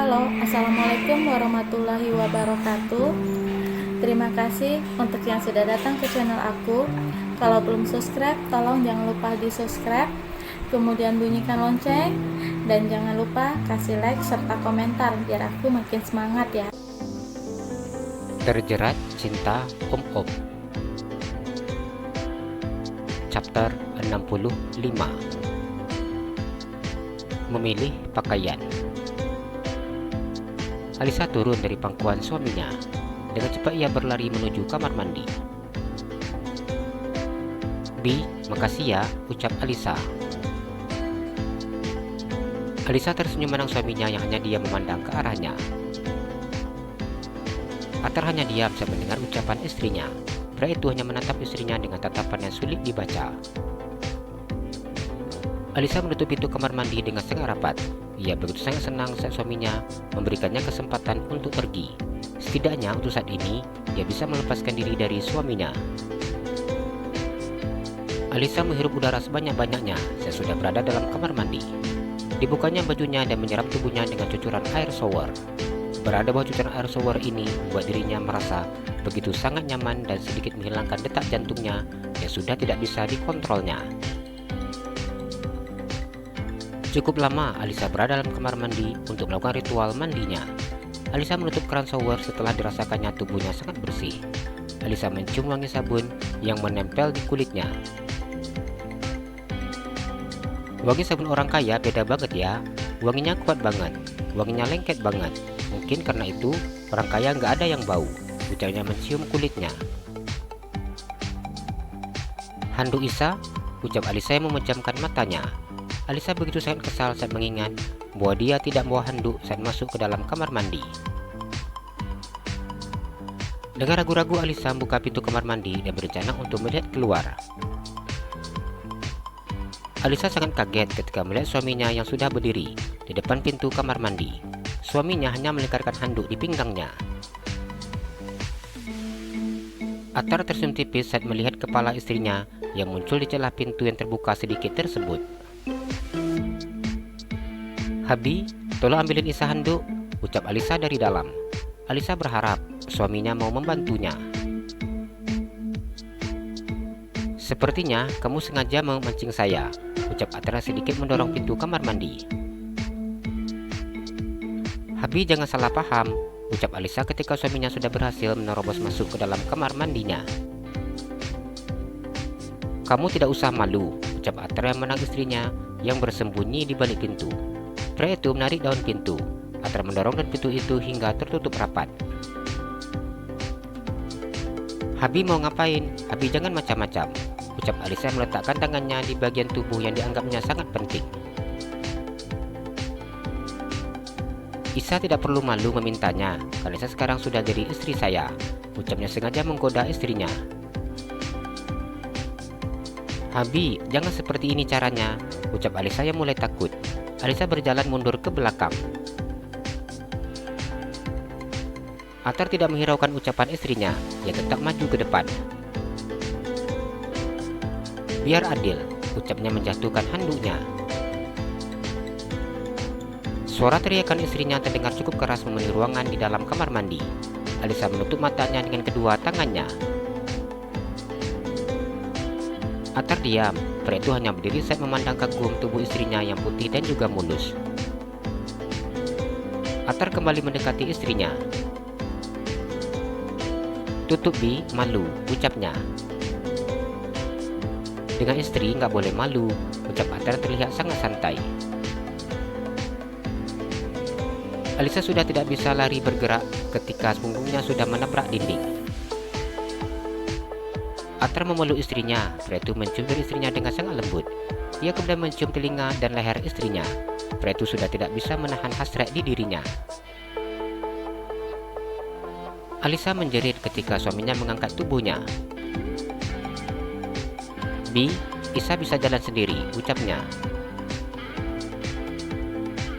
Halo, Assalamualaikum warahmatullahi wabarakatuh. Terima kasih untuk yang sudah datang ke channel aku. Kalau belum subscribe, tolong jangan lupa di subscribe, kemudian bunyikan lonceng, dan jangan lupa kasih like serta komentar biar aku makin semangat ya. Terjerat Cinta Om-Om, Chapter 65. Memilih pakaian. Alisa turun dari pangkuan suaminya. Dengan cepat ia berlari menuju kamar mandi. "Bi, makasih ya," ucap Alisa. Alisa tersenyum menang suaminya yang hanya diam memandang ke arahnya. Atar hanya diam saat mendengar ucapan istrinya. Pria itu hanya menatap istrinya dengan tatapan yang sulit dibaca. Alisa menutup pintu kamar mandi dengan sangat rapat. Ia begitu sangat senang saat suaminya memberikannya kesempatan untuk pergi. Setidaknya untuk saat ini, ia bisa melepaskan diri dari suaminya. Alisa menghirup udara sebanyak-banyaknya saat sudah berada dalam kamar mandi. Dibukanya bajunya dan menyiram tubuhnya dengan cucuran air shower. Berada bawah cucuran air shower ini membuat dirinya merasa begitu sangat nyaman dan sedikit menghilangkan detak jantungnya yang sudah tidak bisa dikontrolnya. Cukup lama Alisa berada dalam kamar mandi untuk melakukan ritual mandinya. Alisa menutup keran shower setelah dirasakannya tubuhnya sangat bersih. Alisa mencium wangi sabun yang menempel di kulitnya. Wangi sabun orang kaya beda banget ya. Wanginya kuat banget, wanginya lengket banget. Mungkin karena itu orang kaya nggak ada yang bau, ujarnya mencium kulitnya. "Handuk Isa," ucap Alisa yang memejamkan matanya. Alisa begitu sangat kesal saat mengingat bahwa dia tidak membawa handuk saat masuk ke dalam kamar mandi. Dengan ragu-ragu Alisa membuka pintu kamar mandi dan berencana untuk melihat keluar. Alisa sangat kaget ketika melihat suaminya yang sudah berdiri di depan pintu kamar mandi. Suaminya hanya melingkarkan handuk di pinggangnya. Atar tersenyum tipis saat melihat kepala istrinya yang muncul di celah pintu yang terbuka sedikit tersebut. "Habi, tolong ambilin Isa handuk," ucap Alisa dari dalam. Alisa berharap suaminya mau membantunya. "Sepertinya kamu sengaja memancing saya," ucap Atra sedikit mendorong pintu kamar mandi. "Habi, jangan salah paham," ucap Alisa ketika suaminya sudah berhasil menerobos masuk ke dalam kamar mandinya. "Kamu tidak usah malu," ucap Atra yang menang istrinya yang bersembunyi di balik pintu. Pria itu menarik daun pintu. Atra mendorong dan pintu itu hingga tertutup rapat. "Habi mau ngapain? Habi jangan macam-macam," ucap Alisa meletakkan tangannya di bagian tubuh yang dianggapnya sangat penting. "Isa tidak perlu malu memintanya, karena Isa sekarang sudah jadi istri saya," ucapnya sengaja menggoda istrinya. "Habi, jangan seperti ini caranya," ucap Alisa yang mulai takut. Alisa berjalan mundur ke belakang. Atar tidak menghiraukan ucapan istrinya, ia tetap maju ke depan. "Biar adil," ucapnya menjatuhkan handuknya. Suara teriakan istrinya terdengar cukup keras memenuhi ruangan di dalam kamar mandi. Alisa menutup matanya dengan kedua tangannya. Atar diam. Pria itu hanya berdiri saat memandang kagum tubuh istrinya yang putih dan juga mulus. Atar kembali mendekati istrinya. "Tutup Bi, malu," ucapnya. "Dengan istri nggak boleh malu," ucap Atar terlihat sangat santai. Alisa sudah tidak bisa lari bergerak ketika punggungnya sudah menabrak dinding. Atar memeluk istrinya. Pria itu mencium dari istrinya dengan sangat lembut. Ia kemudian mencium telinga dan leher istrinya. Pria itu sudah tidak bisa menahan hasrat di dirinya. Alisa menjerit ketika suaminya mengangkat tubuhnya. "Bi, Isa bisa jalan sendiri," ucapnya.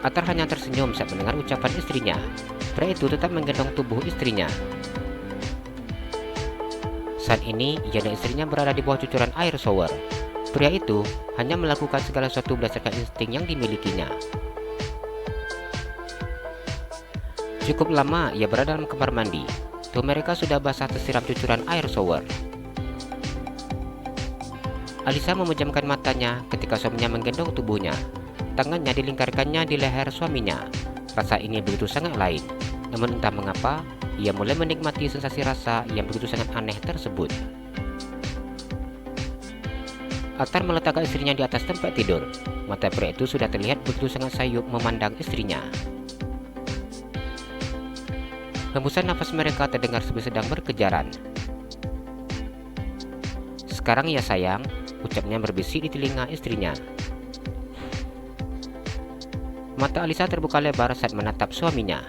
Atar hanya tersenyum saat mendengar ucapan istrinya. Pria itu tetap menggendong tubuh istrinya. Saat ini, ia dan istrinya berada di bawah cucuran air shower. Pria itu hanya melakukan segala sesuatu berdasarkan insting yang dimilikinya. Cukup lama ia berada dalam kamar mandi. Tubuh mereka sudah basah tersiram cucuran air shower. Alisa memejamkan matanya ketika suaminya menggendong tubuhnya. Tangannya dilingkarkannya di leher suaminya. Rasa ini begitu sangat lain. Namun entah mengapa, ia mulai menikmati sensasi rasa yang begitu sangat aneh tersebut. Attar meletakkan istrinya di atas tempat tidur. Mata pria itu sudah terlihat begitu sangat sayup memandang istrinya. Hembusan nafas mereka terdengar seperti sedang berkejaran. "Sekarang ya sayang," ucapnya berbisik di telinga istrinya. Mata Alisa terbuka lebar saat menatap suaminya.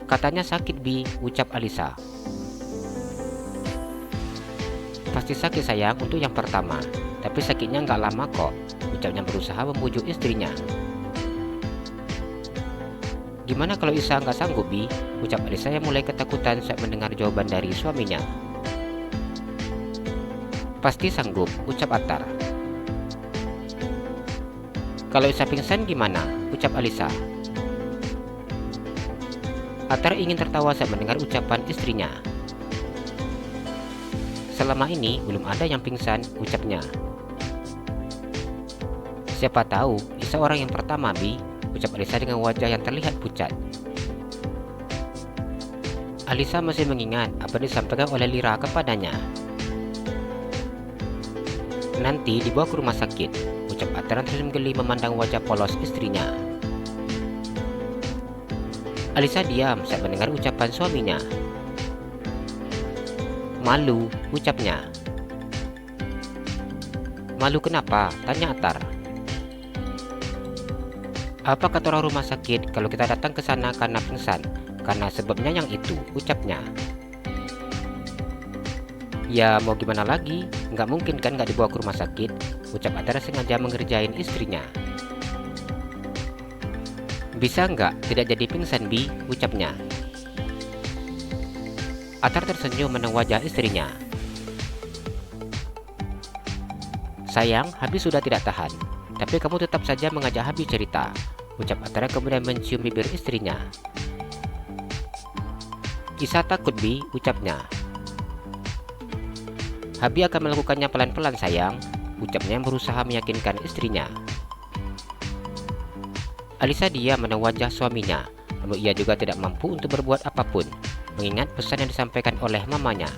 "Katanya sakit, Bi," ucap Alisa. "Pasti sakit sayang untuk yang pertama, tapi sakitnya nggak lama kok," ucapnya berusaha membujuk istrinya. "Gimana kalau Isa nggak sanggup, Bi?" ucap Alisa yang mulai ketakutan saat mendengar jawaban dari suaminya. "Pasti sanggup," ucap Attar. "Kalau Isa pingsan gimana?" ucap Alisa. Attar ingin tertawa saat mendengar ucapan istrinya. "Selama ini belum ada yang pingsan," ucapnya. "Siapa tahu Isa orang yang pertama, Bi," ucap Alisa dengan wajah yang terlihat pucat. Alisa masih mengingat apa yang disampaikan oleh Lira kepadanya. "Nanti dibawa ke rumah sakit," ucap Attar terus menggeli memandang wajah polos istrinya. Alisa diam saat mendengar ucapan suaminya. "Malu," ucapnya. "Malu kenapa?" tanya Attar. "Apa kata orang rumah sakit kalau kita datang ke sana karena pingsan? Karena sebabnya yang itu," ucapnya. "Ya mau gimana lagi? Nggak mungkin kan nggak dibawa ke rumah sakit," ucap Attar sengaja mengerjain istrinya. "Bisa nggak tidak jadi pingsan, Bi?" ucapnya. Attar tersenyum menang wajah istrinya. "Sayang, Habi sudah tidak tahan. Tapi kamu tetap saja mengajak Habi cerita," ucap Attar kemudian mencium bibir istrinya. "Isa takut, Bi," ucapnya. "Habi akan melakukannya pelan-pelan sayang," ucapnya yang berusaha meyakinkan istrinya. Alisa diam menang wajah suaminya, namun ia juga tidak mampu untuk berbuat apapun, mengingat pesan yang disampaikan oleh mamanya.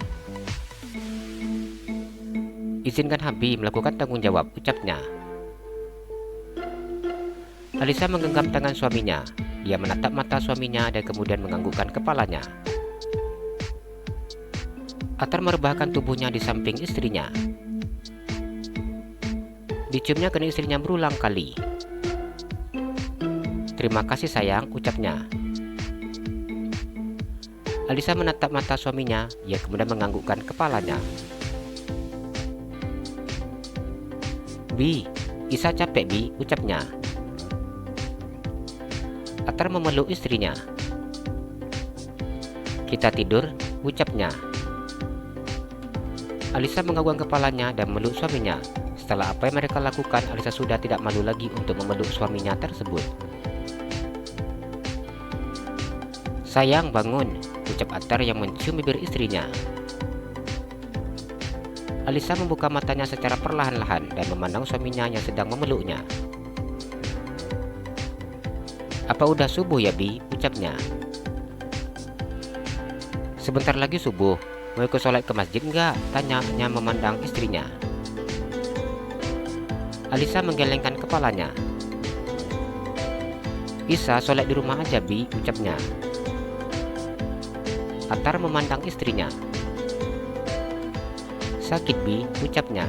"Izinkan Habi melakukan tanggung jawab," ucapnya. Alisa menggenggam tangan suaminya. Dia menatap mata suaminya dan kemudian menganggukkan kepalanya. Attar merebahkan tubuhnya di samping istrinya. Diciumnya kening istrinya berulang kali. "Terima kasih sayang," ucapnya. Alisa menatap mata suaminya. Ia kemudian menganggukkan kepalanya. "Bi, Isa capek, Bi," ucapnya. Attar memeluk istrinya. "Kita tidur," ucapnya. Alisa menganggukkan kepalanya dan memeluk suaminya. Setelah apa yang mereka lakukan, Alisa sudah tidak malu lagi untuk memeluk suaminya tersebut. "Sayang, bangun," ucap Attar yang mencium bibir istrinya. Alisa membuka matanya secara perlahan-lahan dan memandang suaminya yang sedang memeluknya. "Apa udah subuh ya, Bi?" ucapnya. "Sebentar lagi subuh. Mau ikut sholat ke masjid nggak?" tanyanya memandang istrinya. Alisa menggelengkan kepalanya. "Bisa sholat di rumah aja, Bi," ucapnya. Attar memandang istrinya. "Sakit, Bi," ucapnya.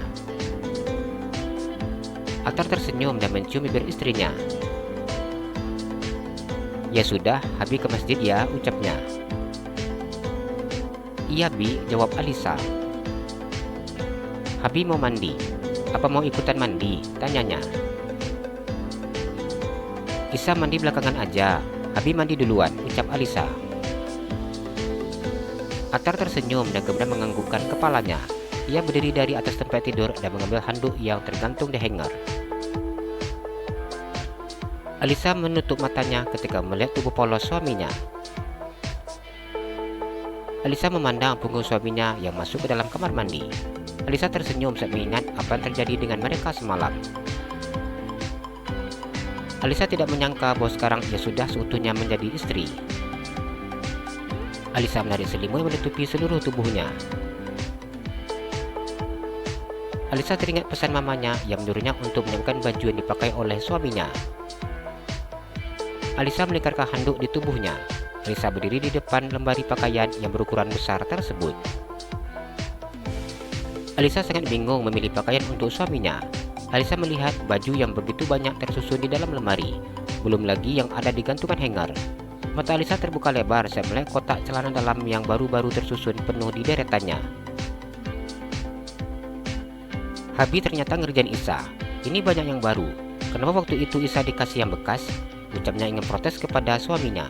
Attar tersenyum dan mencium bibir istrinya. "Ya sudah, Habi ke masjid ya," ucapnya. "Iya, Bi," jawab Alisa. "Habi mau mandi. Apa mau ikutan mandi?" tanyanya. "Isa mandi belakangan aja. Habi mandi duluan," ucap Alisa. Attar tersenyum dan kemudian menganggukkan kepalanya. Ia berdiri dari atas tempat tidur dan mengambil handuk yang tergantung di hanger. Alisa menutup matanya ketika melihat tubuh polos suaminya. Alisa memandang punggung suaminya yang masuk ke dalam kamar mandi. Alisa tersenyum saat mengingat apa yang terjadi dengan mereka semalam. Alisa tidak menyangka bahwa sekarang ia sudah seutuhnya menjadi istri. Alisa menarik selimut menutupi seluruh tubuhnya. Alisa teringat pesan mamanya yang menyuruhnya untuk menyiapkan baju yang dipakai oleh suaminya. Alisa melingkarkan handuk di tubuhnya. Alisa berdiri di depan lemari pakaian yang berukuran besar tersebut. Alisa sangat bingung memilih pakaian untuk suaminya. Alisa melihat baju yang begitu banyak tersusun di dalam lemari, belum lagi yang ada di gantungan hanger. Mata Alisa terbuka lebar saat melihat kotak celana dalam yang baru-baru tersusun penuh di deretannya. Habi ternyata ngerjain Isa. Ini banyak yang baru. Kenapa waktu itu Isa dikasih yang bekas? Ucapnya ingin protes kepada suaminya.